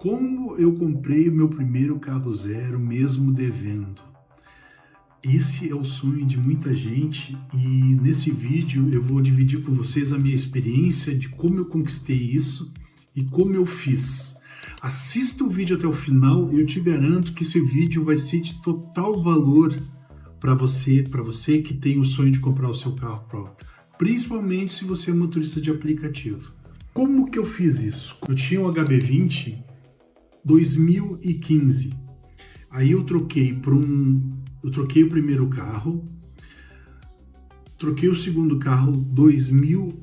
Como eu comprei o meu primeiro carro zero, mesmo devendo? Esse é o sonho de muita gente e nesse vídeo eu vou dividir com vocês a minha experiência de como eu conquistei isso e como eu fiz. Assista o vídeo até o final, eu te garanto que esse vídeo vai ser de total valor para você que tem o sonho de comprar o seu carro próprio, principalmente se você é motorista de aplicativo. Como que eu fiz isso? Eu tinha um HB20 2015. Aí eu troquei o primeiro carro, troquei o segundo carro, 2000,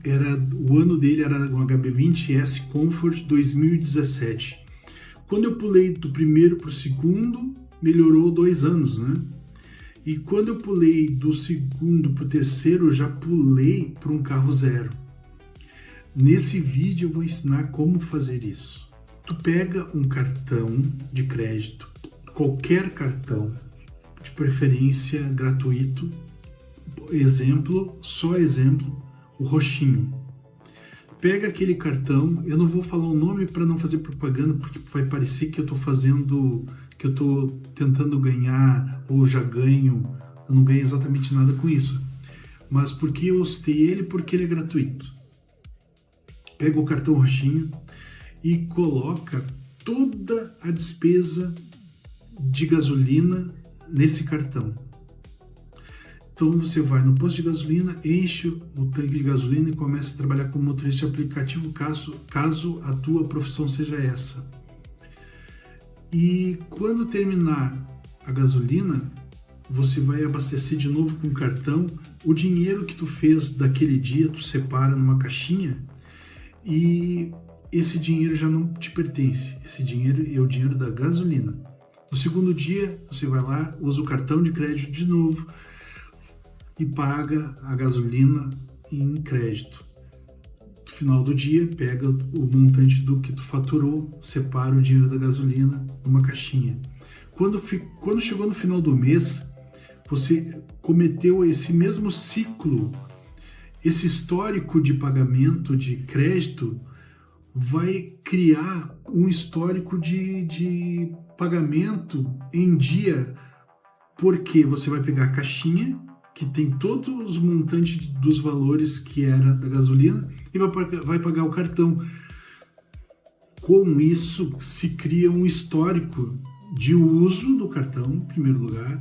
o ano dele era um HB20S Comfort 2017. Quando eu pulei do primeiro para o segundo, melhorou 2 anos, né? E quando eu pulei do segundo para o terceiro, eu já pulei para um carro zero. Nesse vídeo eu vou ensinar como fazer isso. Tu pega um cartão de crédito, qualquer cartão, de preferência gratuito, só exemplo, o roxinho. Pega aquele cartão, eu não vou falar o nome para não fazer propaganda, porque vai parecer que eu estou tentando ganhar ou já ganho, eu não ganho exatamente nada com isso. Mas porque eu citei ele? Porque ele é gratuito. Pega o cartão roxinho e coloca toda a despesa de gasolina nesse cartão. Então você vai no posto de gasolina, enche o tanque de gasolina e começa a trabalhar como motorista de aplicativo, caso a tua profissão seja essa. E quando terminar a gasolina, você vai abastecer de novo com o cartão. O dinheiro que tu fez daquele dia, tu separa numa caixinha e esse dinheiro já não te pertence. Esse dinheiro é o dinheiro da gasolina. No segundo dia, você vai lá, usa o cartão de crédito de novo e paga a gasolina em crédito. No final do dia, pega o montante do que tu faturou, separa o dinheiro da gasolina numa caixinha. Quando chegou no final do mês, você cometeu esse mesmo ciclo, esse histórico de pagamento de crédito vai criar um histórico de pagamento em dia, porque você vai pegar a caixinha, que tem todos os montantes dos valores que era da gasolina, e vai pagar o cartão. Com isso, se cria um histórico de uso do cartão, em primeiro lugar,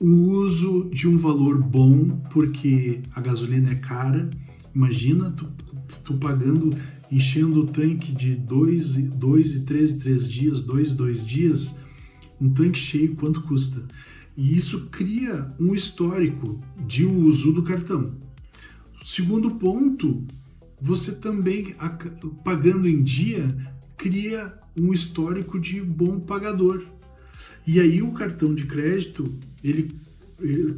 o uso de um valor bom, porque a gasolina é cara. Imagina, tu pagando, enchendo o tanque de 2 e 3 dias, 2 dias, um tanque cheio, quanto custa? E isso cria um histórico de uso do cartão. Segundo ponto, você também, pagando em dia, cria um histórico de bom pagador. E aí o cartão de crédito,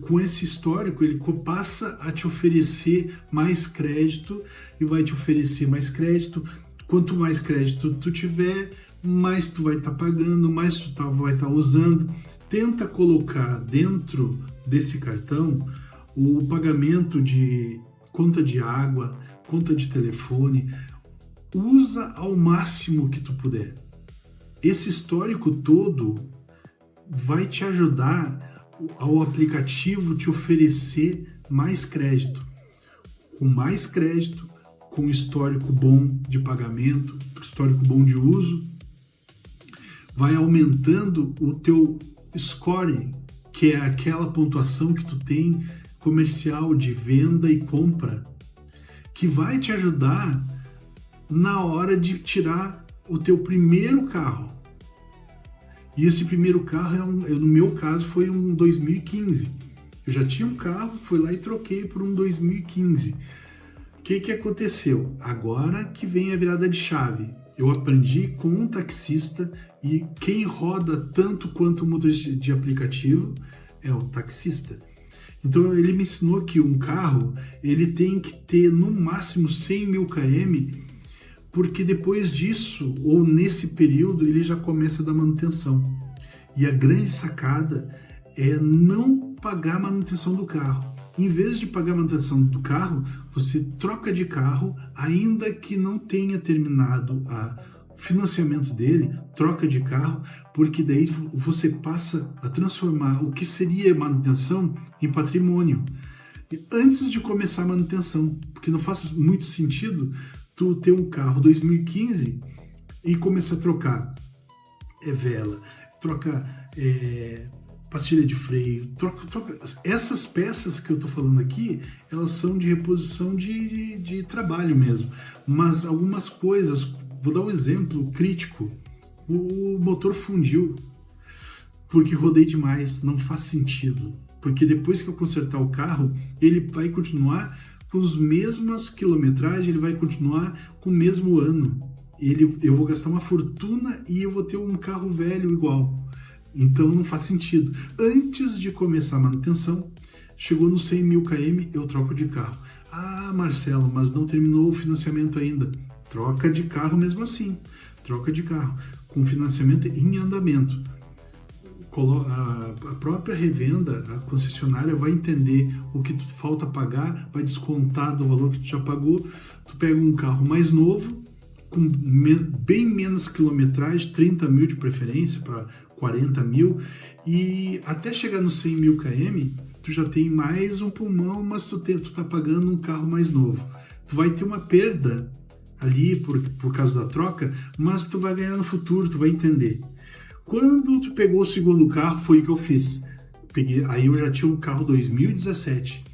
com esse histórico, ele passa a te oferecer mais crédito e vai te oferecer mais crédito. Quanto mais crédito tu tiver, mais tu vai estar pagando, mais tu vai estar usando. Tenta colocar dentro desse cartão o pagamento de conta de água, conta de telefone. Usa ao máximo que tu puder. Esse histórico todo vai te ajudar ao aplicativo te oferecer mais crédito. Com mais crédito, com histórico bom de pagamento, histórico bom de uso, vai aumentando o teu score, que é aquela pontuação que tu tem comercial de venda e compra, que vai te ajudar na hora de tirar o teu primeiro carro. E esse primeiro carro, no meu caso, foi um 2015. Eu já tinha um carro, fui lá e troquei por um 2015. O que aconteceu? Agora que vem a virada de chave. Eu aprendi com um taxista, e quem roda tanto quanto o motorista de aplicativo é o taxista. Então ele me ensinou que um carro ele tem que ter no máximo 100 mil km, porque depois disso, ou nesse período, ele já começa a dar manutenção. E a grande sacada é não pagar a manutenção do carro. Em vez de pagar a manutenção do carro, você troca de carro, ainda que não tenha terminado a financiamento dele, troca de carro, porque daí você passa a transformar o que seria manutenção em patrimônio. Antes de começar a manutenção, porque não faz muito sentido tu ter um carro 2015 e começar a trocar vela, troca pastilha de freio, troca. Essas peças que eu estou falando aqui, elas são de reposição de trabalho mesmo, mas algumas coisas, vou dar um exemplo crítico, o motor fundiu porque rodei demais, não faz sentido. Porque depois que eu consertar o carro, ele vai continuar com as mesmas quilometragens, ele vai continuar com o mesmo ano. Eu vou gastar uma fortuna e eu vou ter um carro velho igual. Então não faz sentido. Antes de começar a manutenção, chegou nos 100 mil km, eu troco de carro. Ah, Marcelo, mas não terminou o financiamento ainda. Troca de carro mesmo assim. Troca de carro, com financiamento em andamento. A própria revenda, a concessionária vai entender o que tu falta pagar, vai descontar do valor que tu já pagou. Tu pega um carro mais novo, com bem menos quilometragem, 30 mil de preferência para 40 mil, e até chegar nos 100 mil km, tu já tem mais um pulmão, mas tu tá pagando um carro mais novo. Tu vai ter uma perda ali por causa da troca, mas tu vai ganhar no futuro, tu vai entender. Quando tu pegou o segundo carro, foi o que eu fiz. Aí eu já tinha um carro 2017.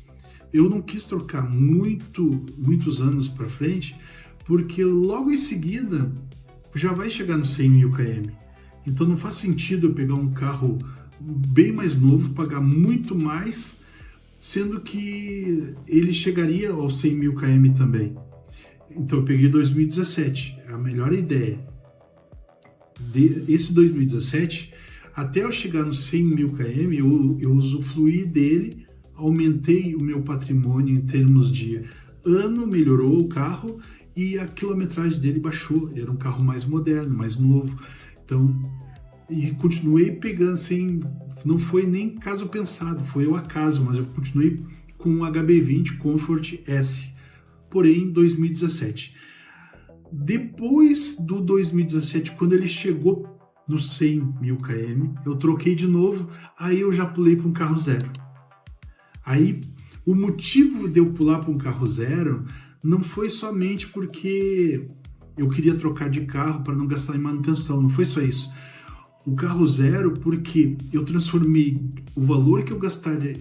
Eu não quis trocar muitos anos para frente, porque logo em seguida já vai chegar nos 100 mil km. Então não faz sentido eu pegar um carro bem mais novo, pagar muito mais, sendo que ele chegaria aos 100 mil km também. Então eu peguei 2017, é a melhor ideia. Esse 2017, até eu chegar nos 100 mil km, eu usufruí dele, aumentei o meu patrimônio em termos de ano, melhorou o carro e a quilometragem dele baixou, era um carro mais moderno, mais novo. Então, e continuei pegando sem, não foi nem caso pensado, foi ao acaso, mas eu continuei com o HB20 Comfort S, porém em 2017. Depois do 2017, quando ele chegou nos 100 mil km, eu troquei de novo, aí eu já pulei para um carro zero. Aí, o motivo de eu pular para um carro zero não foi somente porque eu queria trocar de carro para não gastar em manutenção, não foi só isso. O carro zero porque eu transformei o valor que eu gastaria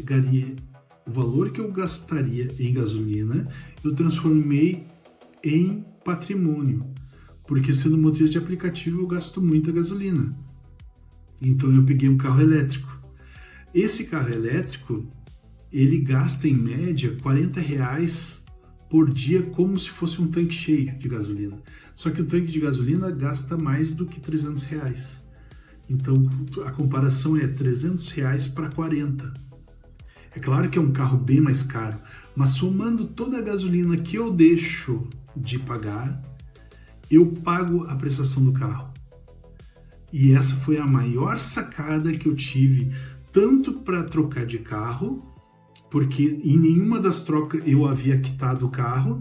em gasolina, eu transformei em patrimônio, porque sendo motorista de aplicativo eu gasto muita gasolina. Então eu peguei um carro elétrico. Esse carro elétrico, ele gasta em média R$40 por dia, como se fosse um tanque cheio de gasolina. Só que o tanque de gasolina gasta mais do que R$300. Então a comparação é R$300 para 40. É claro que é um carro bem mais caro, mas somando toda a gasolina que eu deixo de pagar, eu pago a prestação do carro. E essa foi a maior sacada que eu tive, tanto para trocar de carro, porque em nenhuma das trocas eu havia quitado o carro,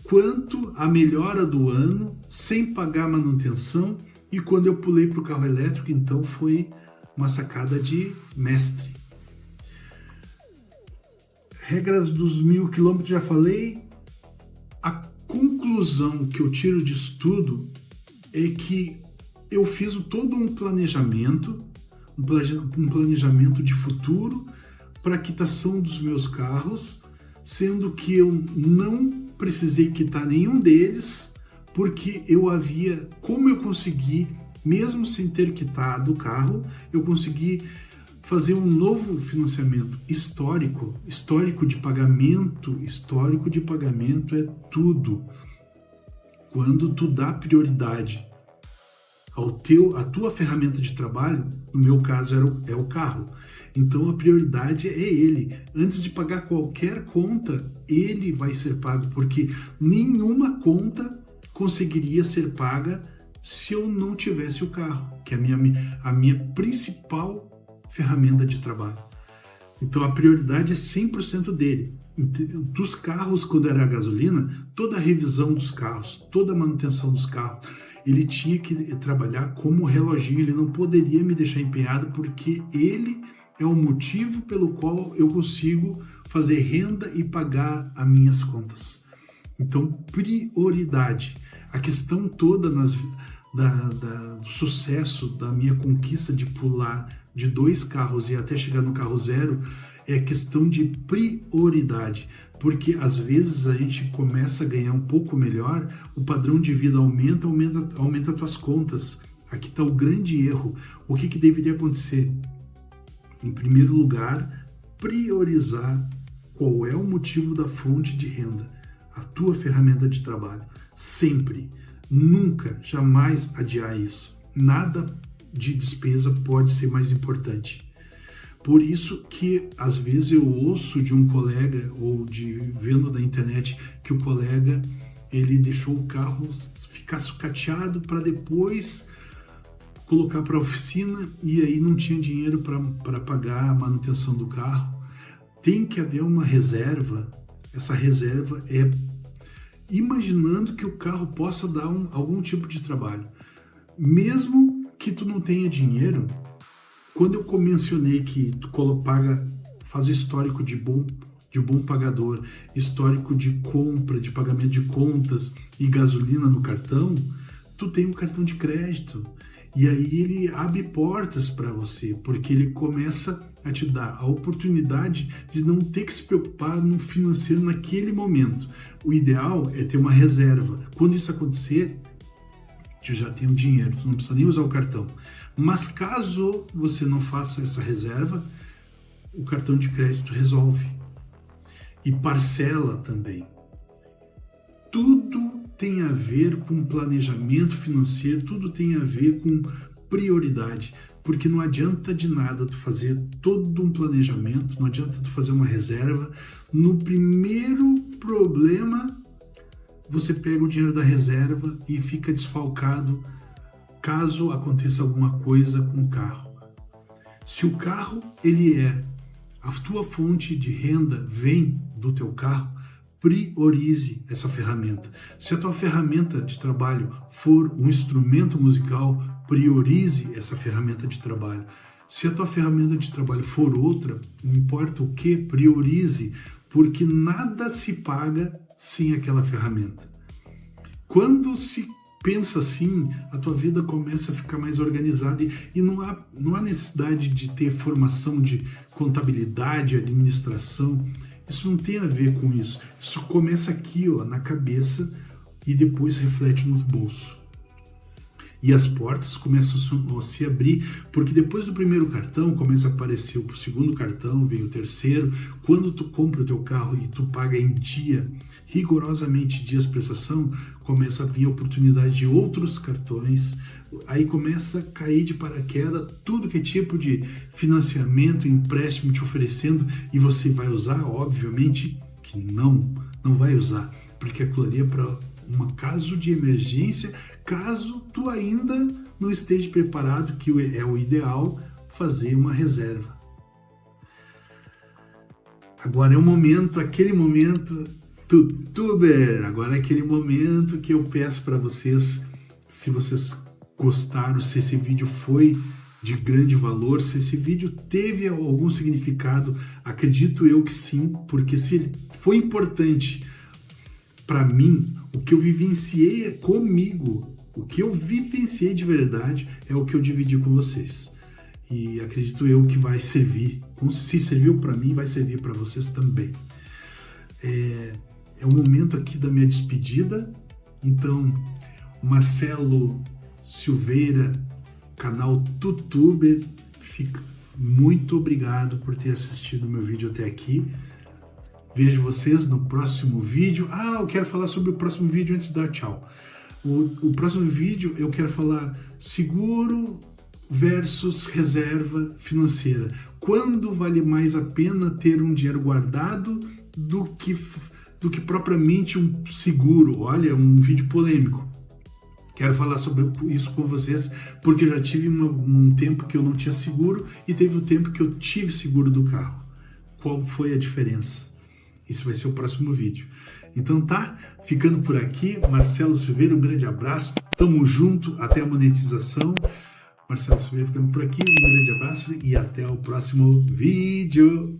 quanto a melhora do ano, sem pagar manutenção, e quando eu pulei para o carro elétrico, então foi uma sacada de mestre. Regras dos 1000 km já falei. A conclusão que eu tiro disso tudo é que eu fiz todo um planejamento de futuro para a quitação dos meus carros, sendo que eu não precisei quitar nenhum deles, porque como eu consegui, mesmo sem ter quitado o carro, eu consegui fazer um novo financiamento histórico de pagamento. Histórico de pagamento é tudo. Quando tu dá prioridade à tua ferramenta de trabalho, no meu caso é o carro, então a prioridade é ele. Antes de pagar qualquer conta, ele vai ser pago, porque nenhuma conta conseguiria ser paga se eu não tivesse o carro, que é a minha principal ferramenta de trabalho. Então a prioridade é 100% dele. Dos carros, quando era a gasolina, toda a revisão dos carros, toda a manutenção dos carros, ele tinha que trabalhar como reloginho, ele não poderia me deixar empenhado, porque ele é o motivo pelo qual eu consigo fazer renda e pagar as minhas contas. Então, prioridade. A questão toda do sucesso da minha conquista de pular de 2 carros e até chegar no carro 0 é questão de prioridade, porque às vezes a gente começa a ganhar um pouco melhor, o padrão de vida aumenta as tuas contas. Aqui está o grande erro. O que deveria acontecer? Em primeiro lugar, priorizar qual é o motivo da fonte de renda, a tua ferramenta de trabalho. Sempre, nunca, jamais adiar isso. Nada de despesa pode ser mais importante. Por isso que às vezes eu ouço de um colega ou vendo na internet que o colega ele deixou o carro ficar sucateado para depois colocar para a oficina e aí não tinha dinheiro para pagar a manutenção do carro. Tem que haver uma reserva. Essa reserva é imaginando que o carro possa dar algum tipo de trabalho. Mesmo que tu não tenha dinheiro, quando eu mencionei que tu faz histórico de bom pagador, histórico de compra, de pagamento de contas e gasolina no cartão, tu tem um cartão de crédito. E aí ele abre portas para você, porque ele começa a te dar a oportunidade de não ter que se preocupar no financeiro naquele momento. O ideal é ter uma reserva. Quando isso acontecer, tu já tem o dinheiro, tu não precisa nem usar o cartão. Mas caso você não faça essa reserva, o cartão de crédito resolve. E parcela também. Tudo tem a ver com planejamento financeiro, tudo tem a ver com prioridade, porque não adianta de nada tu fazer todo um planejamento, não adianta tu fazer uma reserva. No primeiro problema, você pega o dinheiro da reserva e fica desfalcado caso aconteça alguma coisa com o carro. Se o carro a tua fonte de renda vem do teu carro, priorize essa ferramenta. Se a tua ferramenta de trabalho for um instrumento musical, priorize essa ferramenta de trabalho. Se a tua ferramenta de trabalho for outra, não importa o que, priorize, porque nada se paga sem aquela ferramenta. Quando se pensa assim, a tua vida começa a ficar mais organizada e não há necessidade de ter formação de contabilidade, administração. Isso não tem a ver com isso. Isso começa aqui, ó, na cabeça e depois reflete no bolso. E as portas começam a se abrir, porque depois do primeiro cartão começa a aparecer o segundo cartão, vem o terceiro. Quando tu compra o teu carro e tu paga em dia, rigorosamente dias prestação, começa a vir a oportunidade de outros cartões. Aí começa a cair de paraquedas tudo que é tipo de financiamento, empréstimo te oferecendo, e você vai usar? Obviamente que não vai usar, porque aquilo ali é para um caso de emergência, caso tu ainda não esteja preparado, que é o ideal, fazer uma reserva. Agora é o momento, aquele momento, tutuber, agora é aquele momento que eu peço para vocês, se vocês gostaram, se esse vídeo foi de grande valor, se esse vídeo teve algum significado, acredito eu que sim, porque se ele foi importante para mim, o que eu vivenciei comigo, o que eu vivenciei de verdade é o que eu dividi com vocês. E acredito eu que vai servir, se serviu para mim, vai servir para vocês também. É o momento aqui da minha despedida, então, Marcelo Silveira, canal Tutuber, muito obrigado por ter assistido meu vídeo até aqui. Vejo vocês no próximo vídeo. Eu quero falar sobre o próximo vídeo antes de dar tchau. O próximo vídeo eu quero falar seguro versus reserva financeira. Quando vale mais a pena ter um dinheiro guardado do que propriamente um seguro? Olha, um vídeo polêmico. Quero falar sobre isso com vocês, porque eu já tive um tempo que eu não tinha seguro e teve um tempo que eu tive seguro do carro. Qual foi a diferença? Esse vai ser o próximo vídeo. Então tá, ficando por aqui, Marcelo Silveira, um grande abraço, tamo junto, até a monetização. Marcelo Silveira ficando por aqui, um grande abraço e até o próximo vídeo.